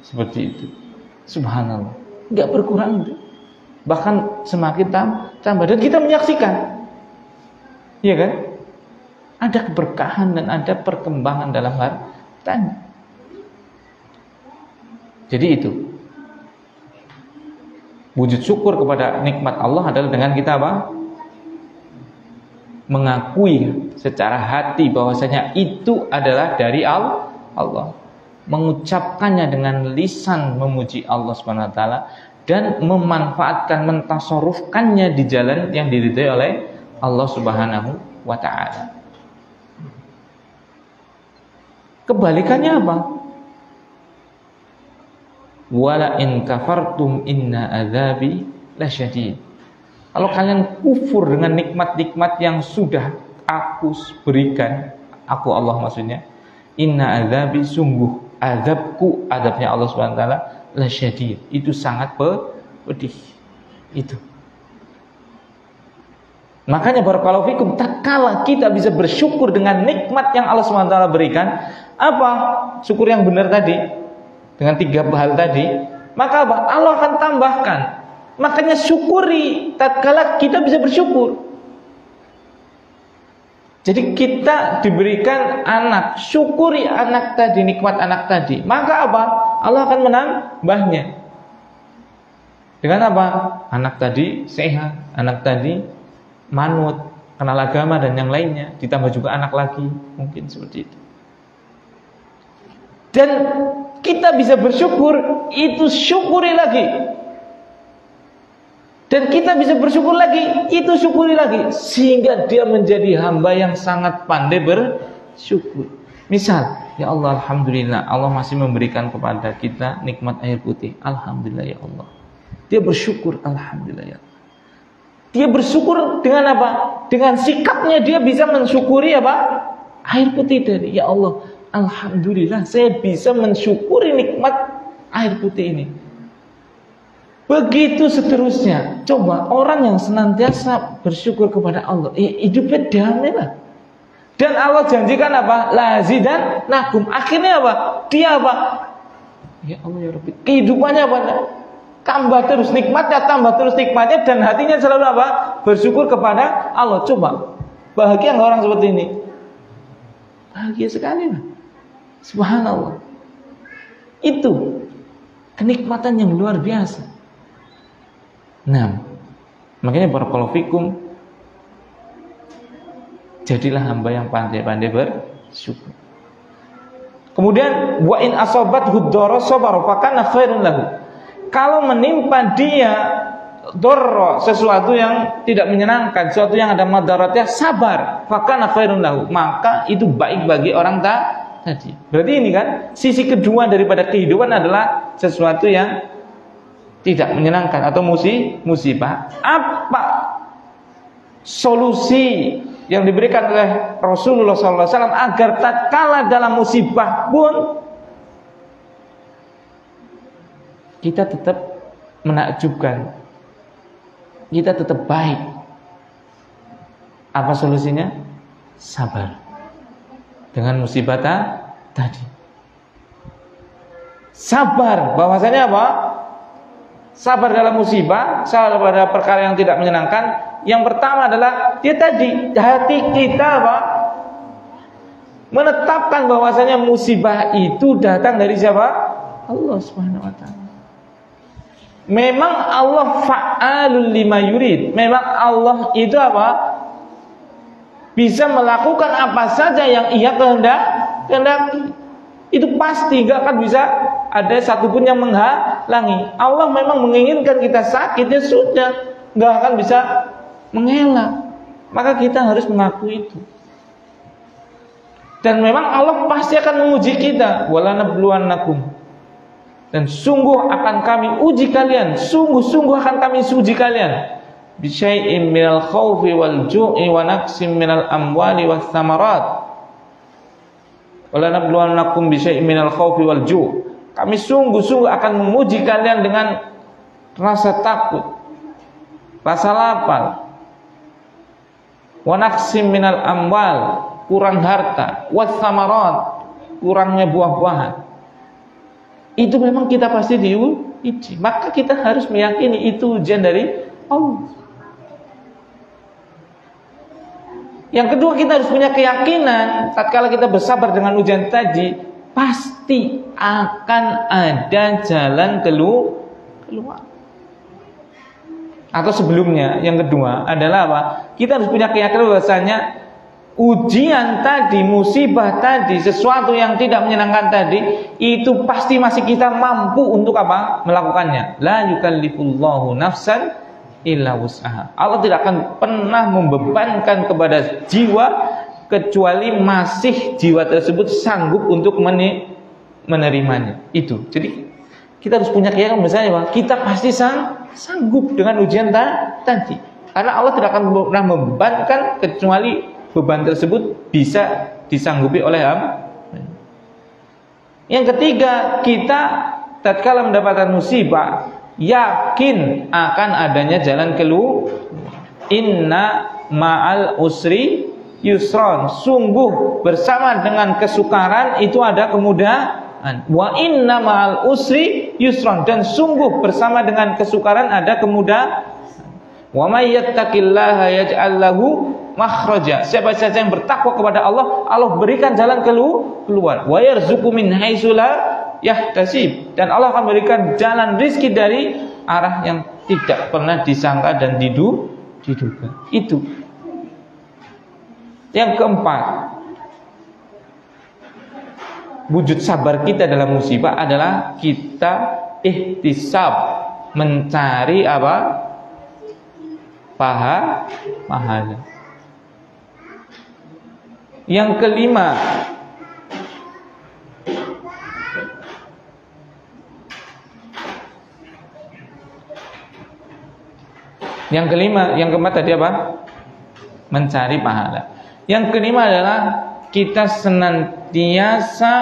Seperti itu. Subhanallah. Enggak berkurang itu. Bahkan semakin tambah dan kita menyaksikan. Iya kan? Ada keberkahan dan ada perkembangan dalam hartanya. Jadi itu. Wujud syukur kepada nikmat Allah adalah dengan kita apa? Mengakui secara hati bahwasanya itu adalah dari Allah. Mengucapkannya dengan lisan memuji Allah Subhanahu wa taala dan memanfaatkan, mentasarrufkannya di jalan yang diridhai oleh Allah Subhanahu wa taala. Kebalikannya apa? Wala in kafartum inna adzabi lasyadid. Kalau kalian kufur dengan nikmat-nikmat yang sudah aku berikan, aku Allah maksudnya, inna adzabi, sungguh azabku, azabnya Allah Subhanahu wa taala lasyadid, itu sangat pedih. Itu. Makanya barakallahu fikum, tatkala kita bisa bersyukur dengan nikmat yang Allah Subhanahu wa taala berikan, apa? Syukur yang benar tadi. Dengan 3 hal tadi, maka apa? Allah akan tambahkan. Makanya syukuri tatkala kita bisa bersyukur. Jadi kita diberikan anak, syukuri anak tadi, nikmat anak tadi. Maka apa? Allah akan menambahnya. Dengan apa? Anak tadi sehat, anak tadi manut, kenal agama dan yang lainnya. Ditambah juga anak lagi, mungkin seperti itu. Dan kita bisa bersyukur, itu syukuri lagi. Dan kita bisa bersyukur lagi, itu syukuri lagi. Sehingga dia menjadi hamba yang sangat pandai bersyukur. Misal, ya Allah, alhamdulillah Allah masih memberikan kepada kita nikmat air putih. Alhamdulillah ya Allah. Dia bersyukur, alhamdulillah ya Allah. Dia bersyukur dengan apa? Dengan sikapnya dia bisa mensyukuri apa? Air putih tadi. Ya Allah, alhamdulillah saya bisa mensyukuri nikmat air putih ini. Begitu seterusnya. Coba orang yang senantiasa bersyukur kepada Allah, hidupnya damai lah. Dan Allah janjikan apa? Lazidan nakum. Akhirnya apa? Dia apa? Ya Allah ya Rabbi. Kehidupannya apa? Tambah terus nikmatnya, tambah terus nikmatnya, dan hatinya selalu apa? Bersyukur kepada Allah. Coba, bahagia nggak orang seperti ini? Bahagia sekali lah. Subhanallah. Itu kenikmatan yang luar biasa. Nah, makanya barakallahu fikum, jadilah hamba yang pandai-pandai bersyukur. Kemudian wa in asabat huddara sabara fa kana khairun lahu. Kalau menimpa dia dorro, sesuatu yang tidak menyenangkan, sesuatu yang ada madaratnya, sabar, fakana khairun lahu, maka itu baik bagi orang tadi. Berarti ini kan sisi kedua daripada kehidupan adalah sesuatu yang tidak menyenangkan atau musibah. Apa solusi yang diberikan oleh Rasulullah SAW agar tatkala dalam musibah pun kita tetap menakjubkan, kita tetap baik? Apa solusinya? Sabar dengan musibah tadi. Sabar, bahwasanya apa? Sabar dalam musibah, sabar pada perkara yang tidak menyenangkan. Yang pertama adalah dia tadi, hati kita apa? Menetapkan bahwasanya musibah itu datang dari siapa? Allah Subhanahu wa taala. Memang Allah fa'alul lima yurid. Memang Allah itu apa? Bisa melakukan apa saja yang ia kehendaki. Itu pasti gak akan bisa ada satupun yang menghalangi. Allah memang menginginkan kita sakit, ya sudah, gak akan bisa mengelak. Maka kita harus mengakui itu. Dan memang Allah pasti akan menguji kita. Walanabluwannakum. Dan sungguh akan kami uji kalian, sungguh-sungguh akan kami uji kalian. Bisyai'in minal khawfi wal ju'i wa naqsim minal amwali was samarat. Wala nabluwannakum bisyai'in minal khawfi wal ju'. Kami sungguh-sungguh akan menguji kalian dengan rasa takut, rasa lapar. Wa naqsim minal amwal, kurang harta, was samarat, kurangnya buah-buahan. Itu memang kita pasti diuji. Maka kita harus meyakini itu ujian dari Allah. Yang kedua, kita harus punya keyakinan tatkala kita bersabar dengan ujian tadi, pasti akan ada jalan keluar. Atau sebelumnya, yang kedua adalah apa? Kita harus punya keyakinan bahwasanya ujian tadi, musibah tadi, sesuatu yang tidak menyenangkan tadi, itu pasti masih kita mampu untuk apa? Melakukannya. La yukallifullahu nafsan illa wus'aha. Allah tidak akan pernah membebankan kepada jiwa kecuali masih jiwa tersebut sanggup untuk menerimanya. Itu. Jadi kita harus punya keyakinan misalnya kita pasti sanggup dengan ujian tadi. Karena Allah tidak akan pernah membebankan kecuali beban tersebut bisa disanggupi oleh hamba. Yang ketiga, kita tatkala mendapatkan musibah, yakin akan adanya jalan keluar. Inna ma'al usri yusron. Sungguh bersama dengan kesukaran itu ada kemudahan. Wa inna ma'al usri yusron. Dan sungguh bersama dengan kesukaran ada kemudahan. Wa may yattaqillaha yaj'al lahu makhraja. Siapa saja yang bertakwa kepada Allah, Allah berikan jalan keluar. Wa yarzuqu min haitsu la yahtasib. Dan Allah akan berikan jalan rizki dari arah yang tidak pernah disangka dan diduga. Itu. Yang keempat, wujud sabar kita dalam musibah adalah kita ihtisab, mencari apa? Pahala. Yang kelima, Yang kelima, yang keempat tadi apa? Mencari pahala. Yang kelima adalah kita senantiasa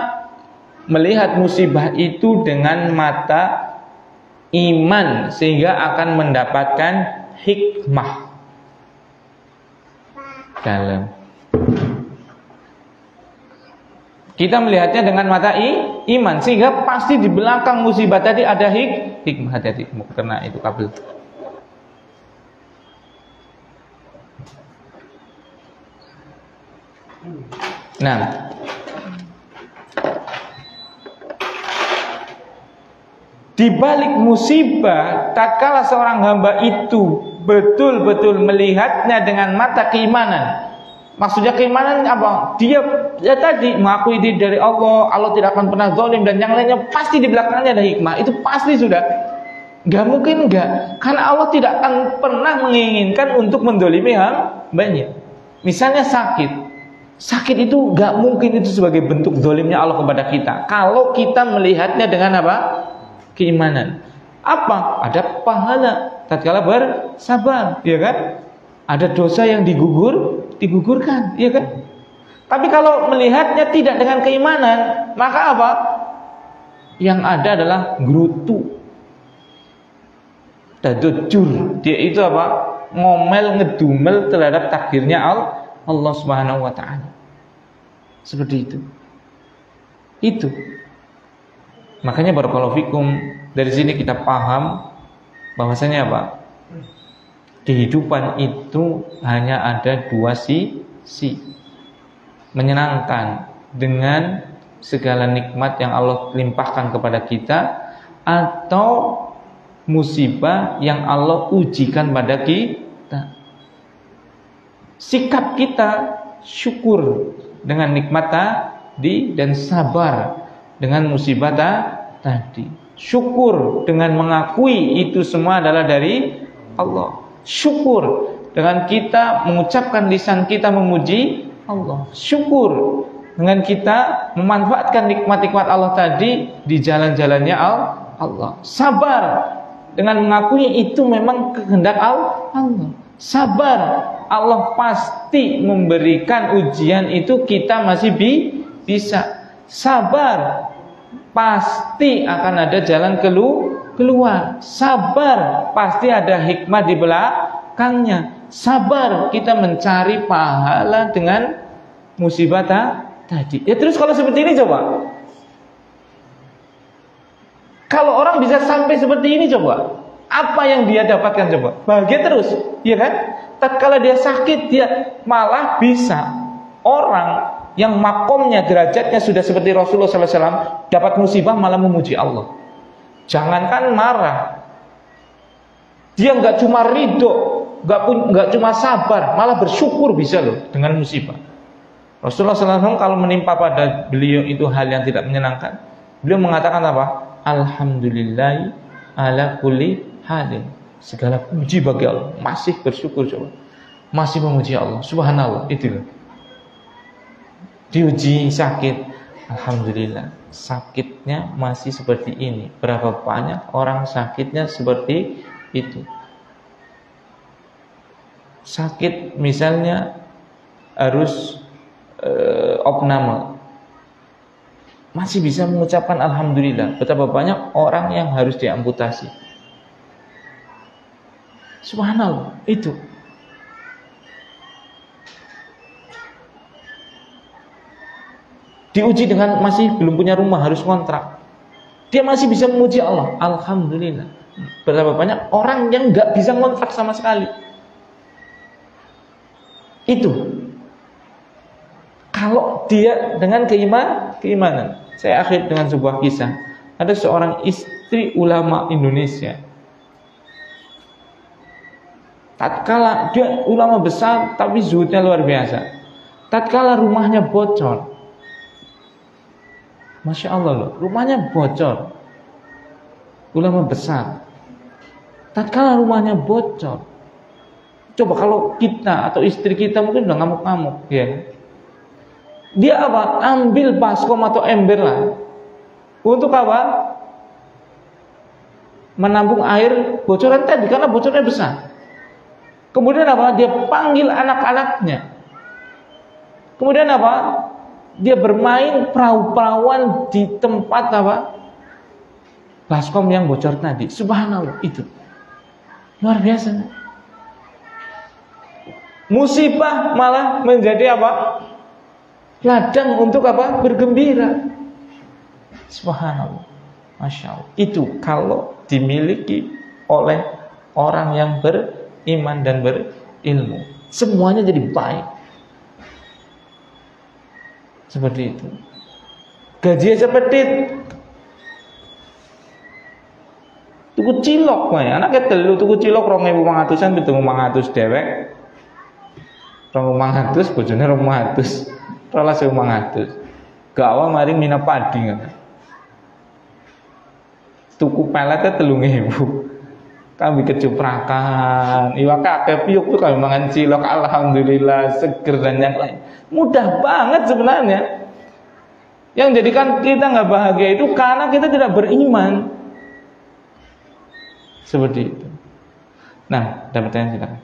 melihat musibah itu dengan mata iman sehingga akan mendapatkan hikmah dalam. Kita melihatnya dengan mata iman sehingga pasti di belakang musibah tadi ada hikmah. Hati-hati mau kena itu kabel. Nah, di balik musibah, tatkala seorang hamba itu betul-betul melihatnya dengan mata keimanan. Maksudnya keimanan apa? Dia ya tadi mengakui diri dari Allah, Allah tidak akan pernah zalim dan yang lainnya, pasti di belakangnya ada hikmah. Itu pasti sudah. Gak mungkin enggak, karena Allah tidak akan pernah menginginkan untuk mendolimi hambanya. Misalnya sakit itu gak mungkin itu sebagai bentuk zalimnya Allah kepada kita. Kalau kita melihatnya dengan apa? Keimanan. Apa? Ada pahala tatkala bersabar, ya kan? Ada dosa yang digugurkan, ya kan? Tapi kalau melihatnya tidak dengan keimanan, maka apa? Yang ada adalah gerutu, dadujur. Dia itu apa? Ngomel, ngedumel terhadap takdirnya Allah Subhanahu wa taala. Seperti itu. Itu. Makanya barakallahu fikum, dari sini kita paham bahwasanya apa? Kehidupan itu hanya ada dua sisi. Menyenangkan dengan segala nikmat yang Allah limpahkan kepada kita, atau musibah yang Allah ujikan pada kita. Sikap kita syukur dengan nikmat tadi dan sabar dengan musibah tadi. Syukur dengan mengakui itu semua adalah dari Allah. Syukur dengan kita mengucapkan lisan kita memuji Allah. Syukur dengan kita memanfaatkan nikmat-nikmat Allah tadi di jalan-jalannya Allah. Sabar dengan mengakui itu memang kehendak Allah. Sabar, Allah pasti memberikan ujian itu, kita masih bisa. Sabar, pasti akan ada jalan keluar. Sabar, pasti ada hikmah di belakangnya. Sabar, kita mencari pahala dengan musibah tadi. Ya terus kalau seperti ini coba. Kalau orang bisa sampai seperti ini coba, apa yang dia dapatkan coba? Bahagia terus, ya kan? Tatkala dia sakit, dia malah bisa. Orang yang makomnya, derajatnya sudah seperti Rasulullah SAW, dapat musibah malah memuji Allah. Jangankan marah, dia nggak cuma ridho, nggak cuma sabar, malah bersyukur bisa loh dengan musibah. Rasulullah SAW kalau menimpa pada beliau itu hal yang tidak menyenangkan, beliau mengatakan apa? Alhamdulillah ala kulli halin. Segala puji bagi Allah. Masih bersyukur coba. Masih memuji Allah. Subhanallah. Itu loh. Diuji sakit, alhamdulillah. Sakitnya masih seperti ini. Berapa banyak orang sakitnya seperti itu. Sakit misalnya harus opname, masih bisa mengucapkan alhamdulillah. Betapa banyak orang yang harus diamputasi. Subhanallah, itu. Diuji dengan masih belum punya rumah, harus kontrak. Dia masih bisa memuji Allah. Alhamdulillah. Betapa banyak orang yang gak bisa kontrak sama sekali. Itu. Kalau dia dengan keimanan. Saya akhir dengan sebuah kisah. Ada seorang istri ulama Indonesia. Tatkala dia ulama besar tapi zuhudnya luar biasa. Tatkala rumahnya bocor, Masya Allah loh, rumahnya bocor. Ulama besar. Tatkala rumahnya bocor, coba kalau kita atau istri kita mungkin udah ngamuk-ngamuk, ya. Dia apa? Ambil baskom atau ember lah. Untuk apa? Menampung air bocoran tadi, karena bocornya besar. Kemudian apa? Dia panggil anak-anaknya. Kemudian apa? Dia bermain perahu-perahuan di tempat apa? Baskom yang bocor tadi. Subhanallah, itu luar biasa. Musibah malah menjadi apa? Ladang untuk apa? Bergembira. Subhanallah, Masya Allah. Itu kalau dimiliki oleh orang yang beriman dan berilmu, semuanya jadi baik. Seperti itu. Gaji sepetit, tuku cilok wae. Anake telu tuku cilok 2.500-an 7.500 dewek. 2.500 bojone 2.500. 12.500. Gawa maring mina padi ngono. Tuku pelete 3.000. Kami kecuprakan, iwak kakek piuk tuh kami mangan cilok, alhamdulillah seger dan yang lain. Mudah banget sebenarnya. Yang jadikan kita nggak bahagia itu karena kita tidak beriman. Seperti itu. Nah, ada pertanyaan silakan.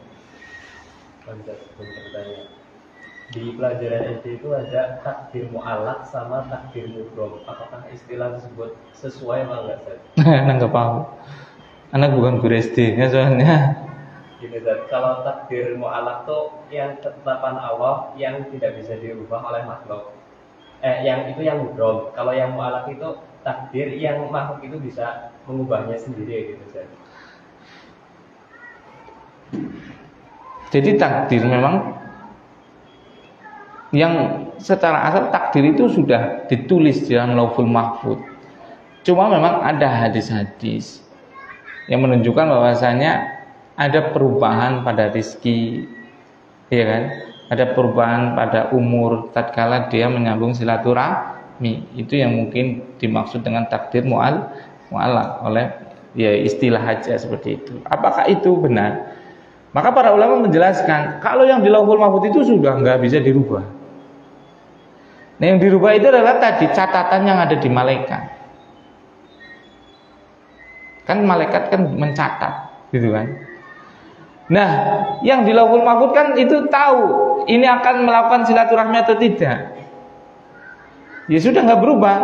Di pelajaran SD itu ada takdir mu'allaq sama takdir mudgham. Apakah istilah tersebut sesuai atau enggak, Ustaz? Enggak paham. Anak bukan guru SD-nya soalnya. Gini, Ustaz, kalau takdir mu'allaq itu yang ketetapan Allah yang tidak bisa dirubah oleh makhluk. Yang itu yang mudgham. Kalau yang mu'allaq itu takdir yang makhluk itu bisa mengubahnya sendiri gitu, Ustaz. Jadi takdir memang yang secara asal takdir itu sudah ditulis di dalam Lauhul Mahfuz. Cuma memang ada hadis-hadis yang menunjukkan bahwasanya ada perubahan pada rizki, ya kan? Ada perubahan pada umur tatkala dia menyambung silaturahmi. Itu yang mungkin dimaksud dengan takdir mu'allaq oleh ya istilah aja seperti itu. Apakah itu benar? Maka para ulama menjelaskan kalau yang di Lauhul Mahfuz itu sudah nggak bisa dirubah. Nah, yang dirubah itu adalah tadi catatan yang ada di malaikat. Kan malaikat kan mencatat, gitu kan? Nah, yang di Lauhul Mahfuz kan itu tahu ini akan melakukan silaturahmi atau tidak. Ya sudah nggak berubah.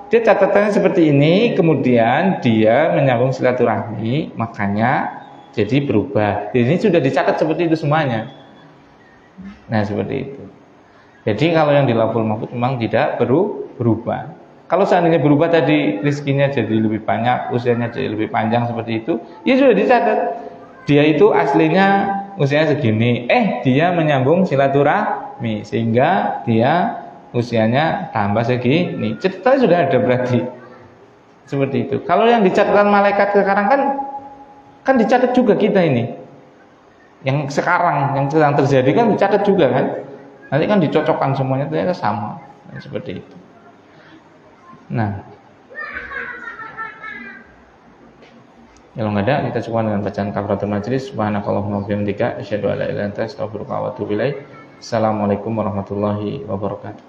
Dia catatannya seperti ini, kemudian dia menyambung silaturahmi, makanya jadi berubah. Jadi ini sudah dicatat seperti itu semuanya. Nah, seperti itu. Jadi kalau yang di Lauhul Mahfuz memang tidak berubah. Kalau seandainya berubah tadi rezekinya jadi lebih banyak, usianya jadi lebih panjang seperti itu, ya sudah dicatat. Dia itu aslinya usianya segini, dia menyambung silaturahmi sehingga dia usianya tambah segini. Ceritanya sudah ada berarti. Seperti itu. Kalau yang dicatatkan malaikat sekarang kan dicatat juga kita ini. Yang sekarang yang sedang terjadi kan dicatat juga kan. Nanti kan dicocokkan semuanya ternyata sama. Nah, seperti itu. Nah, kalau nggak ada kita cukup dengan bacaan kafaratul majlis. Subhanakallahumma wa bihamdika asyhadu an la ilaha illa anta astaghfiruka wa atubu ilaik. Assalamualaikum warahmatullahi wabarakatuh.